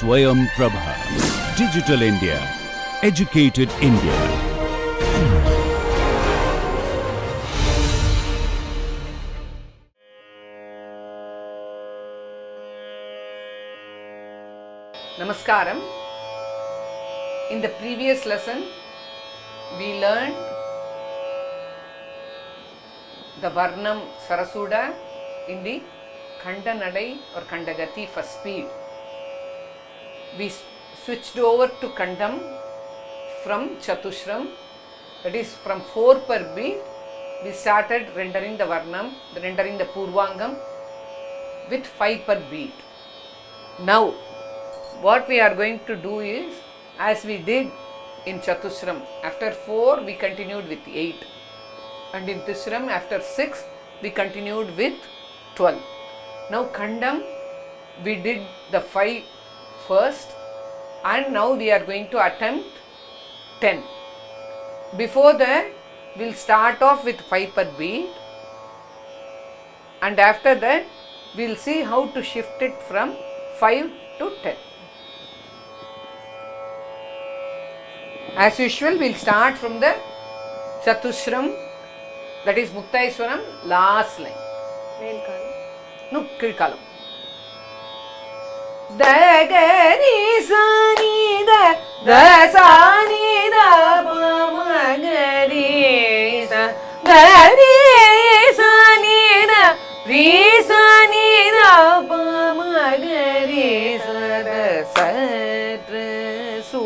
Swayam Prabha. Digital India. Educated India. Namaskaram. In the previous lesson, we learned the Varnam Sarasuda in the Khanda nadai or Khandagati for speed. We switched over to Khandam from Chatushram, that is from 4 per beat. We started rendering the Varnam, rendering the Purvangam with 5 per beat. Now, what we are going to do is, as we did in Chatushram, after 4 we continued with 8, and in Tishram after 6 we continued with 12. Now Khandam we did the 5 first, and now we are going to attempt 10. Before that we will start off with 5 per beat, and after that we will see how to shift it from 5 to 10. As usual, we will start from the Chatushram, that is Muktaiswaram, last line. No, Kirkalam. Da ga ni sa ni da sa ni da pa ma ga ri sa ga ri sa ni da ri sa ni da pa ma ga ri sa da sa tra su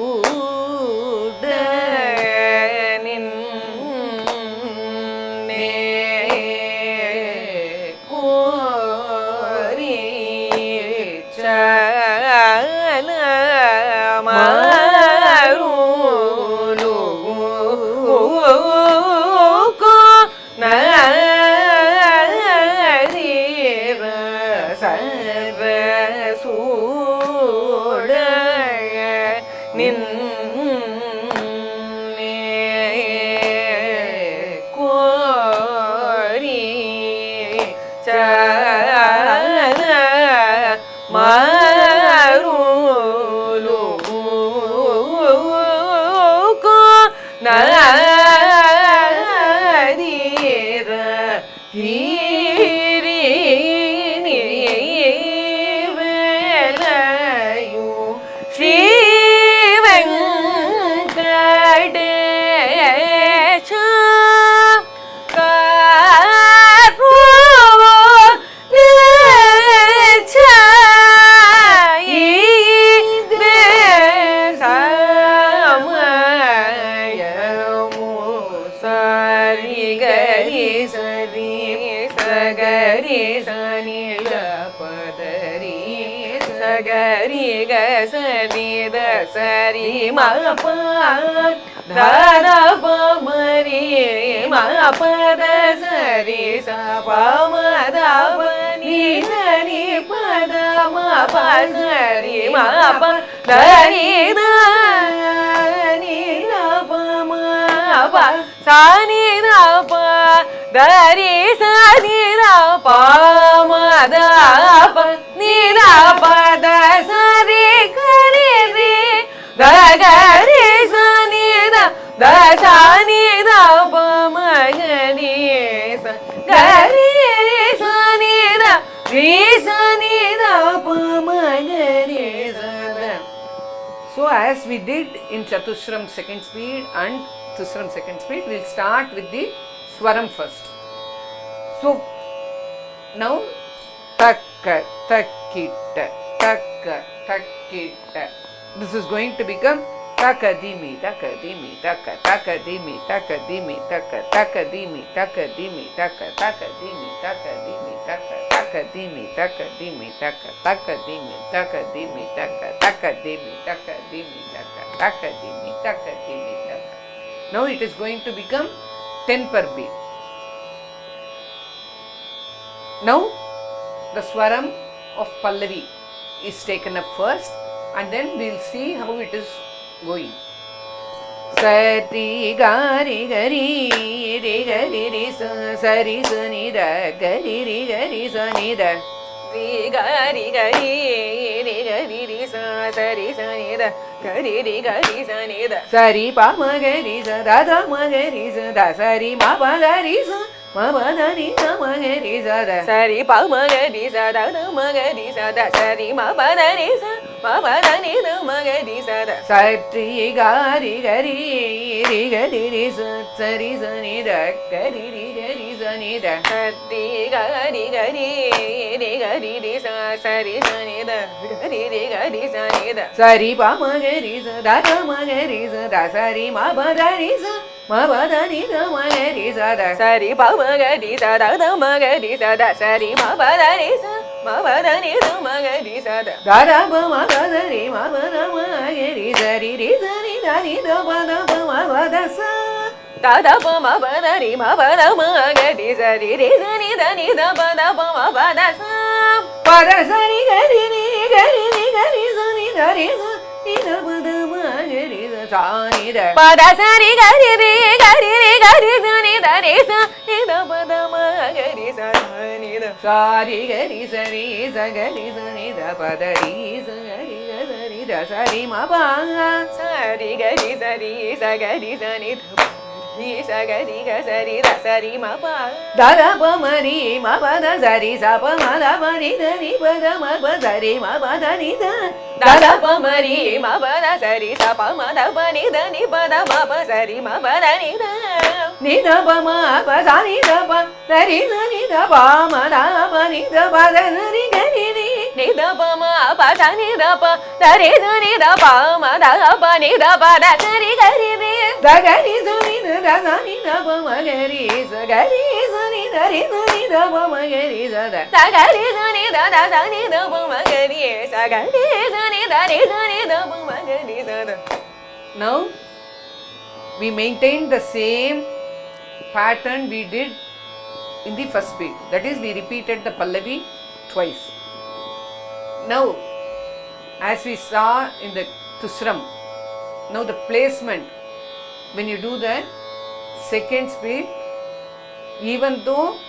Sari ma pa da da pa ma ri ma pa da sari sa pa ma da pa ni da ni pa da ma pa sari ma pa da ni da ni da pa ma pa sa ni da pa da ri sa ni da pa ma da pa ni da pa da sari ka ri ri da ga ri sa ni da sa ni da pa ma ga ri sa ga ri sa ni da ri sa ni da pa ma ga ri sa da. So as we did in Chatushram second speed and Tishram second speed, we will start with the Swaram first. So now takka takkita takka takkita. This is going to become takadimi takadimi takka takadimi takadimi takka takadimi takadimi takka takadimi takadimi takka takadimi takadimi takka takadimi takadimi takka takadimi takadimi takka takadimi takadimi takka. Now it is going to become 10 per beat. Now the Swaram of Pallavi is taken up first, and then we will see how it is going. Sati gari gari ri gari ri sa sari sa ni da gari ri gari sa ni da Ri ga ri ga ri sa sa ri sa ni da ga ri sa ni da sa ri pa ma ga ri sa da da ma ga ri sa da sa ri ma pa ga ri sa ma pa da ni da ma ga ri sa da sa ri pa ma ga ri sa da da ma ga ri sa da sa ri ma pa da ni sa ma pa da ni da ma ga ri sa da sa ri ga ri sa ri sa ni da ga ri sa ni da sa ri ga ri sa ri sa ni da ga ri sa ni da sa ri pa ma ga ri sa da da ma ga ri sa da sa ri ma pa da ni sa ma pa da ni da ma ga ri sa da sa ri pa ma ga ri sa da da ma ga ri sa da sa ri ma pa da ni sa ma pa da ni da ma ga ri sa da da da pa ma pa da ri ma pa da ma ga ri sa ni da ni da pa da pa ma pa da sa da da pa ma pa da ri ma pa da ma ga ri sa ni da ni da pa da pa ma pa da sa pa da sa ri ga ri sa ni da ri sa ni da pa da ma ga ri sa ni da pa da sa ri ga ri sa ni da ri sa ni da pa da ma ga ri sa ni da sa ri ga ri sa ni da pa da ri sa ni da sa ri ma pa sa ri ga ri sa ni da ri sa ga ri da sa ri ma pa da da pa ma ri ma pa da sa ri sa pa ma da pa ri da ni pa da ma pa sa ri ma pa da ni da da da pa ma ri ma pa da sa ri sa pa ma da pa ni da ni pa da ma pa sa ri ma pa da ni da pa ma pa sa ni da pa da ri sa ni da pa ma da pa ni da pa da ri ga ri ni da pa ma pa sa ni da pa da ri sa ni da pa ma da pa ni da pa da sa ri ga ri da ga ri sa ni da sa ni da pa ma ga ri sa ni da ri sa ni da pa ma ga ri sa da ga ri sa ni da sa ni da pa ma ga ri sa ga ri sa ni da pa ma ga ri sa da. Now we maintain the same pattern we did in the first beat, that is we repeated the Pallavi twice. Now as we saw in the Tusram, now the placement, when you do the second speed, even though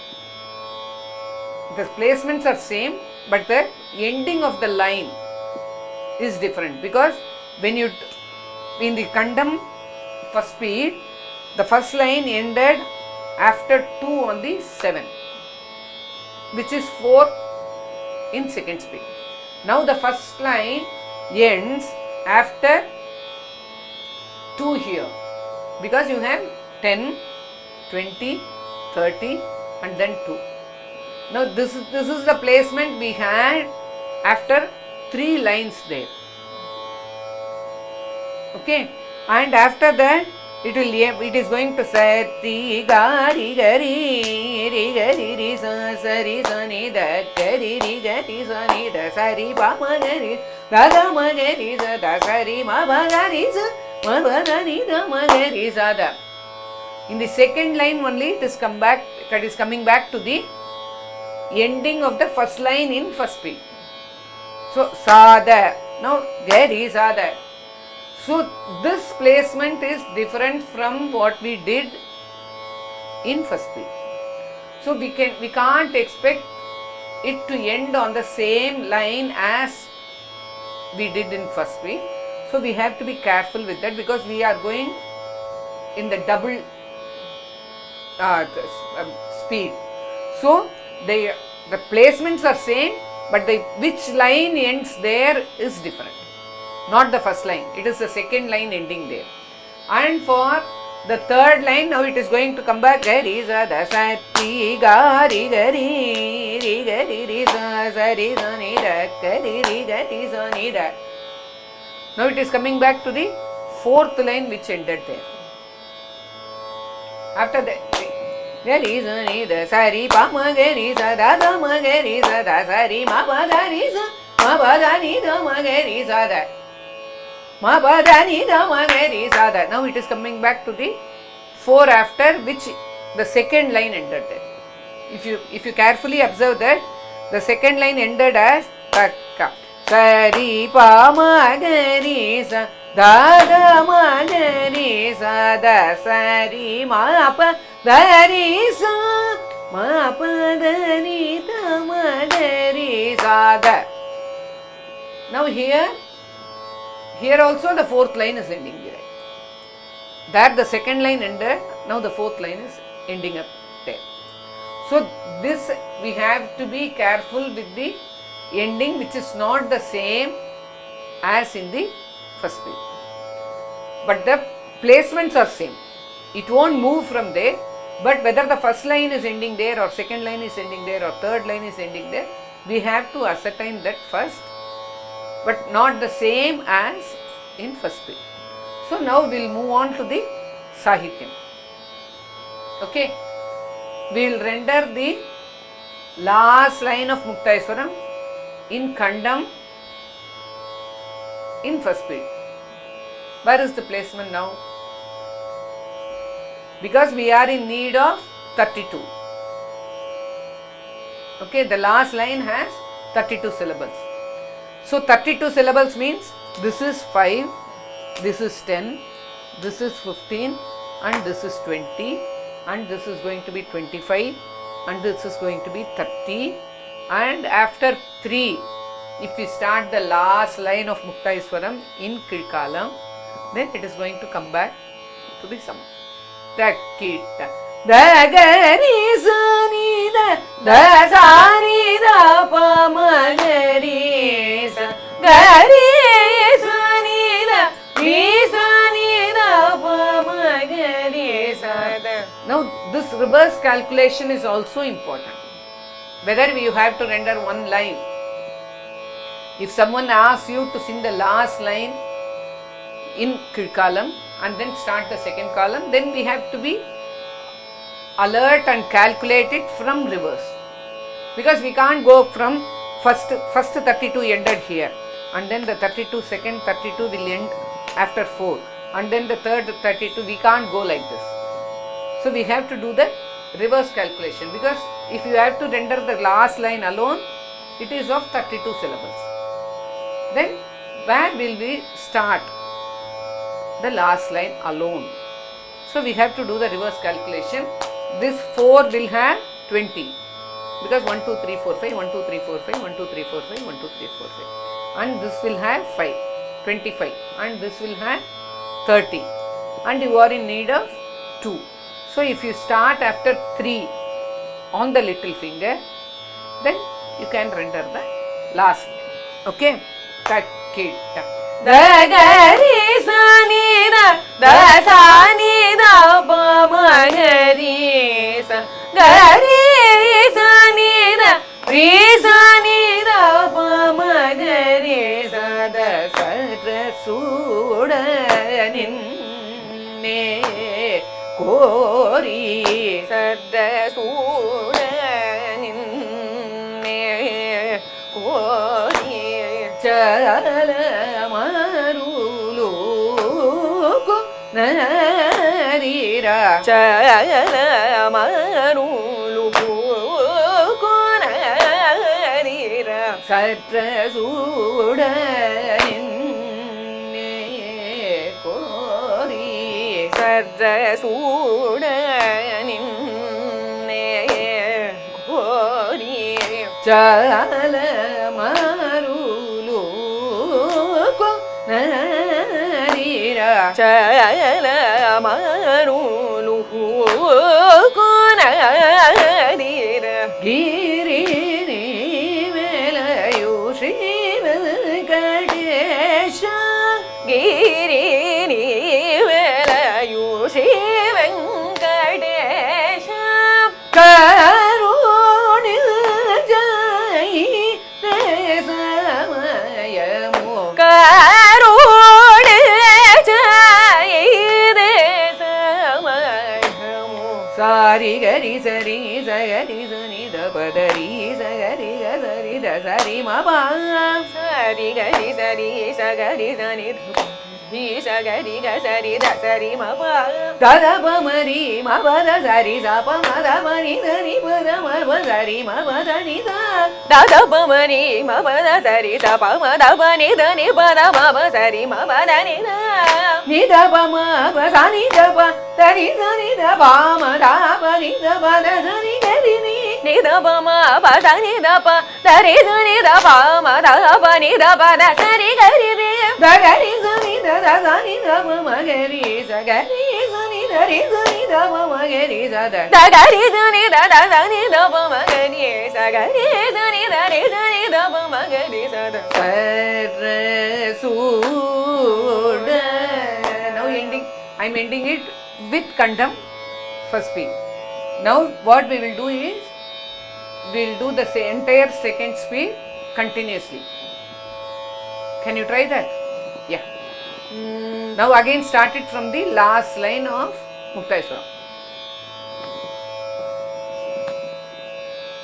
the placements are same, but the ending of the line is different, because when you in the Khandam first speed, the first line ended after 2 on the 7, which is 4 in second speed. Now the first line ends after 2 here, because you have 10, 20, 30 and then 2. Now this is the placement we had after 3 lines there. Okay, and after that it is going to say ti ga ri sa ni da ga ri sa ni da sa ri pa ma ga ri da da ma ga ri sa da sa ri ma ba ga ri sa ma ba da ni da ma ga ri sa da. In the second line only it is coming back to the ending of the first line in first beat. So sa da, now ga ri sa da. So this placement is different from what we did in first beat. So we can't expect it to end on the same line as we did in first beat. So we have to be careful with that, because we are going in the double speed. So the placements are same, but which line ends there is different. Not the first line, it is the second line ending there. And for the third line, now it is going to come back ga ri sa da sa ti ga ri sa ri sa ni da ga ri sa ni da. Now it is coming back to the fourth line which ended there. After that, ga ri sa ni da sa ri pa ma ga ri sa da da ma ga ri sa da sa ri ma pa da ri sa ma pa da ni da ma ga ri sa da ma pa da ni da ma ga ri sa da. Now it is coming back to the 4 after which the second line ended there. If you carefully observe that, the second line ended as takka sa ri pa ma ga ri sa da da ma ga ri sa da sa ri ma pa da ri sa ma pa da ni da ma ga re sa da. Now here also the fourth line is ending here. There the second line ended, now the fourth line is ending up there. So this we have to be careful with the ending, which is not the same as in the first page. But the placements are same. It won't move from there, but whether the first line is ending there or second line is ending there or third line is ending there, we have to ascertain that first, but not the same as in first page. So now we will move on to the Sahityam. Okay, we will render the last line of Muktaiswaram in Khandam in first page. Where is the placement now? Because we are in need of 32. Okay, the last line has 32 syllables. So 32 syllables means this is 5, this is 10, this is 15, and this is 20, and this is going to be 25, and this is going to be 30, and after 3, if we start the last line of Muktaiswaram in Kirkalam, then it is going to come back to the sum. Takita da ga ri sa ni da sa ni da pa ma ga ri sa ga ri sa ni da ri sa ni da pa ma ga ri sa da. Now this reverse calculation is also important. Whether you have to render one line. If someone asks you to sing the last line in Kirkalam and then start the second column, then we have to be alert and calculate it from reverse, because we can't go from first 32 ended here, and then the 32 second 32 will end after 4, and then the third 32, we can't go like this. So we have to do the reverse calculation, because if you have to render the last line alone, it is of 32 syllables. Then where will we start the last line alone? So we have to do the reverse calculation. This 4 will have 20, because 1, 2, 3, 4, 5, 1, 2, 3, 4, 5, 1, 2, 3, 4, 5, 1, 2, 3, 4, 5, and this will have 5, 25, and this will have 30, and you are in need of 2. So if you start after 3 on the little finger, then you can render the last. Okay, Takita da ga ri sa ni da sa ni da pa ma ga ri sa ga ri sa ni da ri sa ni da pa ma ga ri sa da sa ra su da nin ne kori sa da su da nin ne kori chala marulu ko narira chala marulu ko narira satra suda ninne kori satra suda ninne kori chala marulu ko narira chala marulu ko narira giri ni velayu Shri Venkatesha giri ni velayu Shri Venkatesha karuni jai desamayamu karuni jai desamayamu sari gari sari sagari sani da padari sagari ga sari da sari ma ba sari gari sari sagari sani da padari sagari ga sari da sari ma ba da da pa mari ma ba da sari sa pa ma da ma ni da ni pa da ma ba sari ma ba da ni da da pa mari ma ba da sari sa pa ma da pa ni da ni pa da ma ba sari ma ba da ni da pa ma ba sa ni da pa da ni sa ni da pa ma da pa ni da pa da sa ni ga ni ni da pa ma pa sa ni da pa da re sa ni da pa ma da pa ni da pa da sa ri ga ri re da ga ri sa ni da sa ni da pa ma ga ri sa ga ri sa ni da re sa ni da pa ma ga ri sa da ga ri sa ni da sa ni da pa ma ga ri sa ga ri sa ni da re sa ni da pa ma ga ri sa da sa re su da. Now ending, I am ending it with Khandam first beat. Now what we will do is, we will do the entire second speed continuously. Can you try that? Yeah. Now again start it from the last line of Muktayaswaram.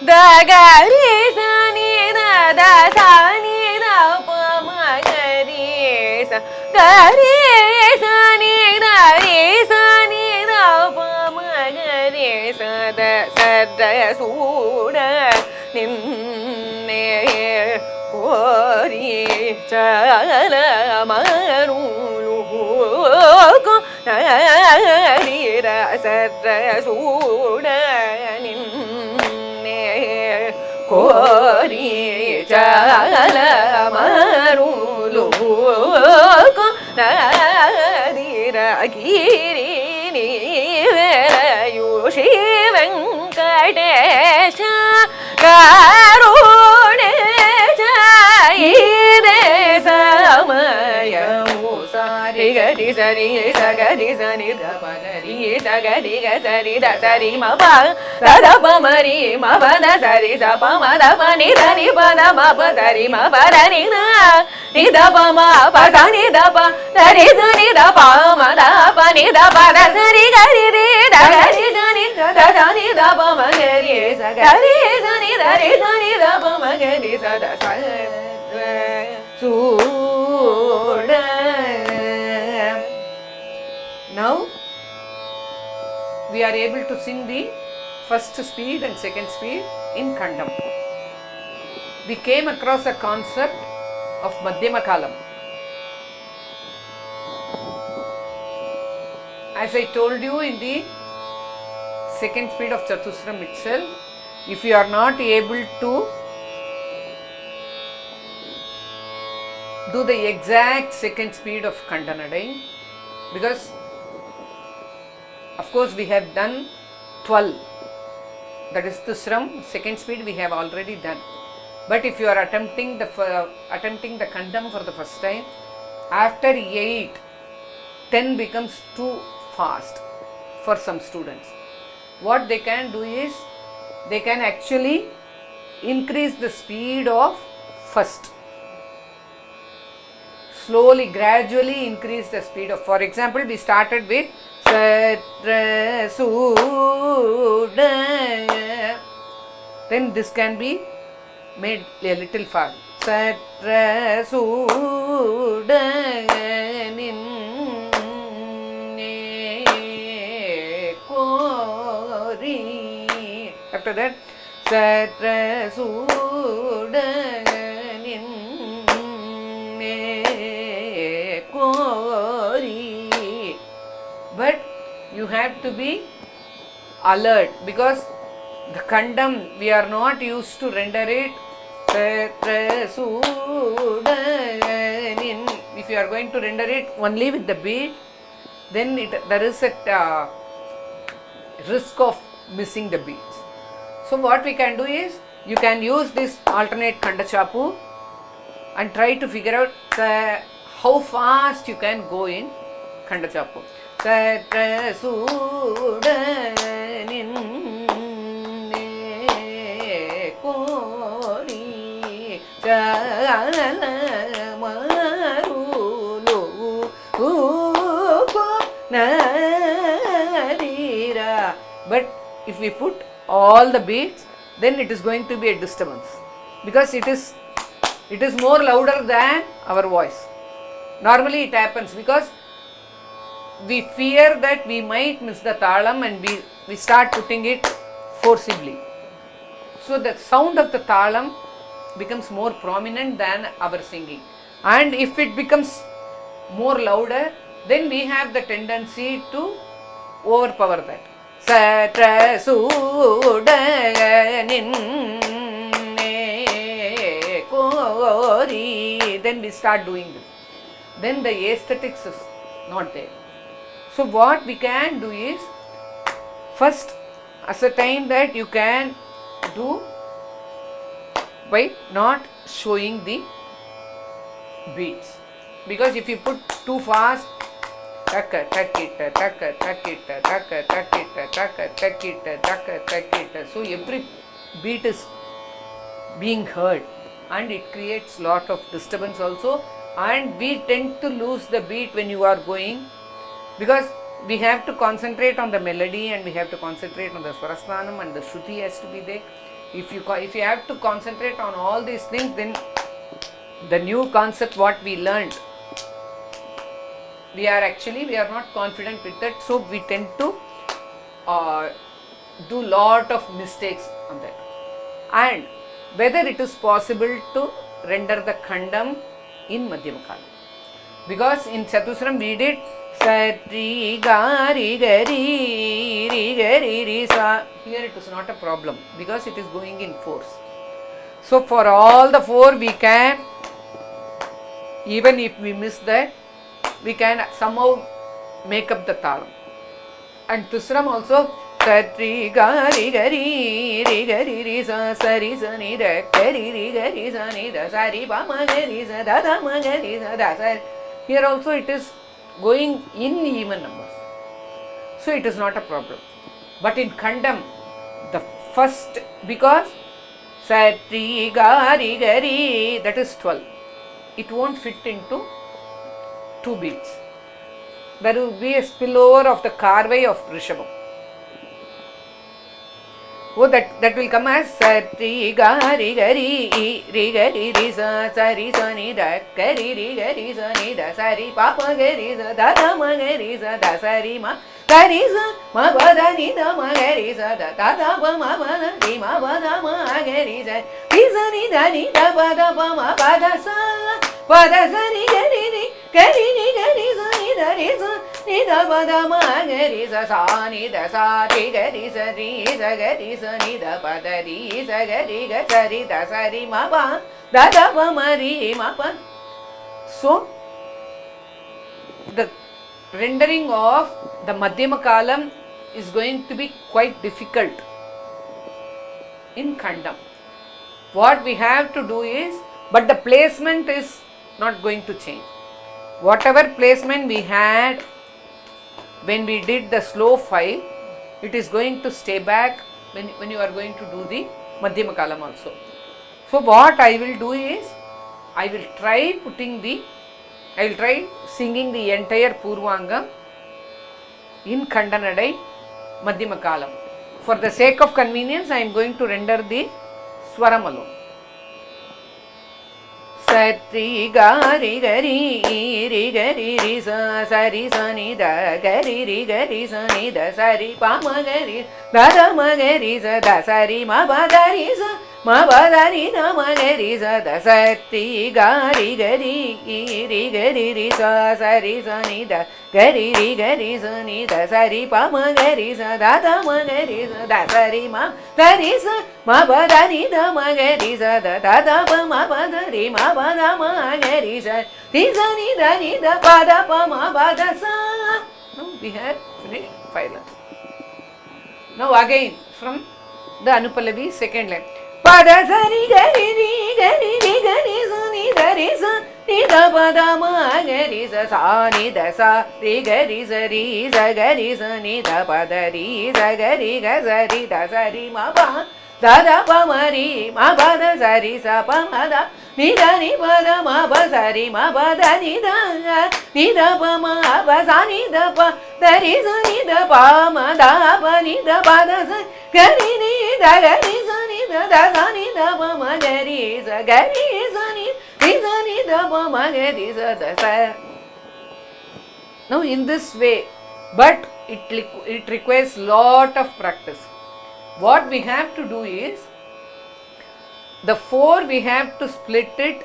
Da ga ri sa ni da sa ni da pa ma ga ri sa ga ri sa ni da re sa ni da pa ma ga ri sa da su da nin ne ko ri cha la ma ru lu ko na ri ra sa da su da nin Kori chala marulu ko nadira giri ni velayu Shivankadesha karune jayide samayamu sari gari sari sagari sani da pagari sagari ga sari da sari ma pa da da pa mari ma pa da sari sa pa ma da pa ni da ni pa da ma pa sari ma pa da ni da pa ma pa sa ni da pa da ri sa ni da pa ma da pa ni da pa da sari gari ri da gari sa ni da sa ni da pa ma gari sa gari sa ni da ri sa ni da pa ma gari sa da sa su da. Now we are able to sing the first speed and second speed in Khandam. We came across a concept of Madhyama Kalam. As I told you in the second speed of Chatusram itself, if you are not able to do the exact second speed of Khandanadai, because of course we have done 12, that is Tusram, second speed we have already done. But if you are attempting the Khandam for the first time, after 8, 10 becomes too fast for some students. What they can do is, they can actually increase the speed of first. Slowly, gradually increase the speed of, for example, we started with Satra Suda. Then this can be made a little fast. Satra Suda Ninne Kori. After that, Satra Suda Ninne Kori. But you have to be alert, because the Khandam we are not used to render it. If you are going to render it only with the beat, then there is a risk of missing the beats. So what we can do is, you can use this alternate Khanda Chapu and try to figure out how fast you can go in Khanda Chapu. Satra Suda Ninne Kori Chala Marulu Nadira. But if we put all the beats, then it is going to be a disturbance, because it is more louder than our voice. Normally it happens because we fear that we might miss the talam and we start putting it forcibly. So the sound of the talam becomes more prominent than our singing. And if it becomes more louder, then we have the tendency to overpower that. Satra Suda Ninne Kori. Then we start doing this. Then the aesthetics is not there. So what we can do is, first ascertain that you can do by not showing the beats. Because if you put too fast, taka takita, taka takita, taka takita, taka takita, taka takita. So every beat is being heard and it creates lot of disturbance also, and we tend to lose the beat when you are going, because we have to concentrate on the melody and we have to concentrate on the swarasthanam and the shruti has to be there. If you have to concentrate on all these things, then the new concept what we learned, we are not confident with that, so we tend to do lot of mistakes on that. And whether it is possible to render the Khandam in Madhyamakalam, because in Chatuswaram we did Sati Gari Gari Ri Gari Ri Sa. Here it is not a problem because it is going in fours. So for all the four we can, even if we miss that, we can somehow make up the talam. And Tusram also, Sati Gari Gari Ri Gari Ri Sa Sari Sa Ni Da Gari Ri Gari Sa Ni Da Sari Pa Ma Gari Sa Da Da Ma Gari Sa Da Sari. Here also it is going in even numbers, so it is not a problem. But in Khandam, the first, because Sati Gari Gari, that is 12, it won't fit into 2 beats. There will be a spillover of the Karvai of Rishabham. Oh, that will come as Sati Gari Gari Ri Gari Ri Sa Sari Sa Ni Da Gari Ri Gari Sa Ni Da Sari Pa Ma Gari Sa Da Da Ma Gari Sa Da Sari Ma Gari Sa Ma Ba Da Ni Da Ma Gari Sa Da Da Da Ba Ma Ba Da Ni Ma Ba Da Ma Gari Sa Ri Sa Ni Da Ni Da Ba Da Ba Ma Ba Da Sa Ba Da Sa Ni Gari Ri Gari Ri Gari Sa Ni Da Ri Sa Ni Da Ba Da Ma Gari Sa Sa Ni Da Sa Ri Gari Sa Ri Sa Gari Sa Ni Da Ba Da Ri Sa Gari Ga Sa Ri Da Sa Ri Ma Ba Da Da Ba Ma Ri Ma Ba. So the rendering of the Madhyamakalam is going to be quite difficult in Khandam. What we have to do is, but the placement is not going to change. Whatever placement we had when we did the slow 5, it is going to stay back when you are going to do the Madhyamakalam also. So what I will do is, I will try singing the entire Purvanga in Khandanadai Madhyamakalam. For the sake of convenience, I am going to render the Swaram alone. Sati Gari Gari Ri Gari Ri Sa Sari Sa Ni Da Gari Ri Gari Sa Ni Da Sari Pa Ma Gari Da Da Ma Gari Sa Da Sari Ma Ba Da Ri Sa Ma Ba Da Ni Da Ma Gari Sa Da Sati Gari Gari Ri Gari Ri Sa Sari Sa Ni Da Gari Ri Gari Sa Ni Da Sari Pa Ma Gari Sa Da Da Ma Gari Sa Da Sari Ma Da Ri Sa Ma Ba Da Ni Da Ma Gari Sa Da Da Da Ba Ma Ba Da Ri Ma Ba Da Ma Gari Sa Ri Sa Ni Da Ni Da Ba Da Pa Ma Ba Da Sa. Now we have finished 5 lines. Now again from the Anupallavi second line. Pada Sari Gari Ri Gari Ri Gari Sa Ni Da Ri Sa Ni Da Ba Da Ma Gari Sa Sa Ni Da Sa Ri Gari Sa Ri Sa Gari Sa Ni Da Ba Da Ri Sa Gari Ga Sa Ri Da Sa Ri Ma Ba Da Da Pa Ma Ri Ma Ba Da Sa Ri Sa Pa Ma Da Ni Da Ni Ba Da Ma Ba Sa Ri Ma Ba Da Ni Da Ni Da Pa Ma Ba Sa Ni Da Pa Da Ri Sa Ni Da Pa Ma Da Pa Ni Da Ba Da Sa Gari Ni Da Gari Sa Ni Da Da Sa Ni Da Pa Ma Gari Sa Gari Sa Ni Ri Sa Ni Da Pa Ma Gari Sa Da Sa. Now in this way, but it requires lot of practice. What we have to do is, the 4 we have to split it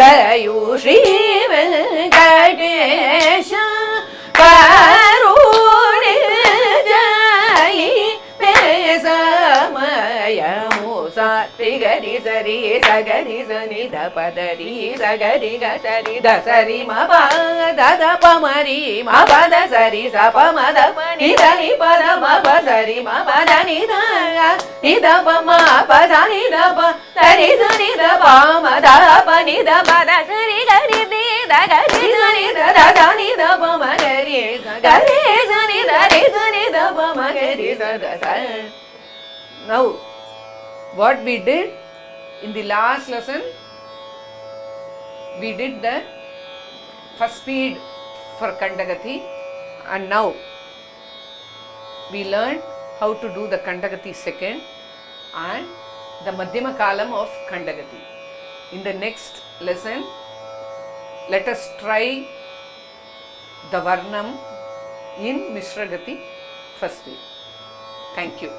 लयु Shri Venkatesh करुणे जयि ते समय मुसा तिगरि सरि सगरि सनि ध पदरि सगरि ग सरि ध सरि म प द ध प मरि म प द सरि स प म द प नि ध नि प द म प सरि म प द नि ध नि ध प म प द नि ध प द नि ध नि ध प म द प नि ध प द सरि ग रि नि ध ग रि ध नि ध द ध नि ध प म ग रि स ग रि स नि ध रि स नि ध प म ग रि स द स. Now what we did in the last lesson, we did the first speed for Kandagati, and now we learned how to do the Kandagati second and the Madhyama Kalam of Kandagati. In the next lesson, let us try the Varnam in Mishragati first speed. Thank you.